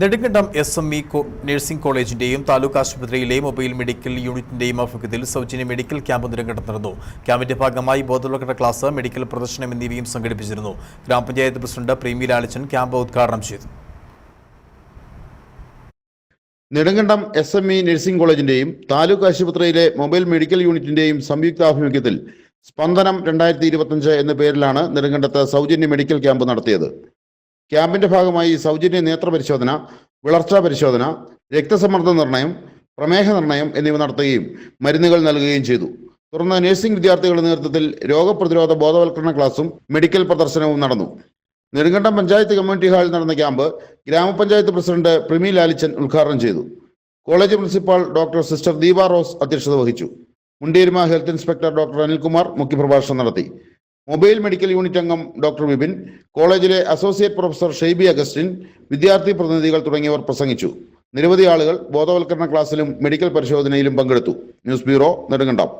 Nedumkandam SME nursing കോളേജിന്റെയും taluk ആശുപത്രിയിലെ mobile medical യൂണിറ്റിന്റെയും ആഭിമുഖ്യത്തിൽ സൗജന്യ മെഡിക്കൽ ക്യാമ്പ് നെടുങ്കണ്ടത്ത് നടന്നു. ക്യാമ്പിന്റെ ഭാഗമായി ബോധവൽക്കരണ ക്ലാസ്, മെഡിക്കൽ പ്രദർശനം എന്നിവയും സംഘടിപ്പിച്ചിരുന്നു. ഗ്രാമപഞ്ചായത്ത് പ്രസിഡന്റ് പ്രേമി ലാലിച്ചൻ ക്യാമ്പ് ഉദ്ഘാടനം ചെയ്തു. നെടുങ്കണ്ടം SME നഴ്സിംഗ് കോളേജിന്റെയും താലൂക്ക് ആശുപത്രിയിലെ മൊബൈൽ മെഡിക്കൽ യൂണിറ്റിന്റെയും സംയുക്താഭിമുഖ്യത്തിൽ സ്പന്ദനം 2025 എന്ന പേരിലാണ് നെടുങ്കണ്ടത്ത് സൗജന്യ മെഡിക്കൽ ക്യാമ്പ് നടത്തിയത്. ക്യാമ്പിന്റെ ഭാഗമായി സൗജന്യ നേത്ര പരിശോധന, വിളർച്ചാ പരിശോധന, രക്തസമ്മർദ്ദ നിർണയം, പ്രമേഹ നിർണയം എന്നിവ നടത്തുകയും മരുന്നുകൾ നൽകുകയും ചെയ്തു. തുടർന്ന് നഴ്സിംഗ് വിദ്യാർത്ഥികളുടെ നേതൃത്വത്തിൽ രോഗപ്രതിരോധ ബോധവൽക്കരണ ക്ലാസും മെഡിക്കൽ പ്രദർശനവും നടന്നു. നെടുങ്കണ്ടം പഞ്ചായത്ത് കമ്മ്യൂണിറ്റി ഹാളിൽ നടന്ന ക്യാമ്പ് ഗ്രാമപഞ്ചായത്ത് പ്രസിഡന്റ് പ്രേമി ലാലിച്ചൻ ഉദ്ഘാടനം ചെയ്തു. College principal doctor sister Deepa rose അധ്യക്ഷത വഹിച്ചു. മുണ്ടേരുമ ഹെൽത്ത് ഇൻസ്പെക്ടർ ഡോക്ടർ അനിൽകുമാർ മുഖ്യപ്രഭാഷണം നടത്തി. മൊബൈൽ മെഡിക്കൽ യൂണിറ്റ് അംഗം ഡോക്ടർ വിപിൻ, കോളേജിലെ അസോസിയേറ്റ് പ്രൊഫസർ ഷെയ്ബി അഗസ്റ്റിൻ, വിദ്യാർത്ഥി പ്രതിനിധികൾ തുടങ്ങിയവർ പ്രസംഗിച്ചു. നിരവധി ആളുകൾ ബോധവൽക്കരണ ക്ലാസ്സിലും മെഡിക്കൽ പരിശോധനയിലും പങ്കെടുത്തു. News bureau, Nedumkandam.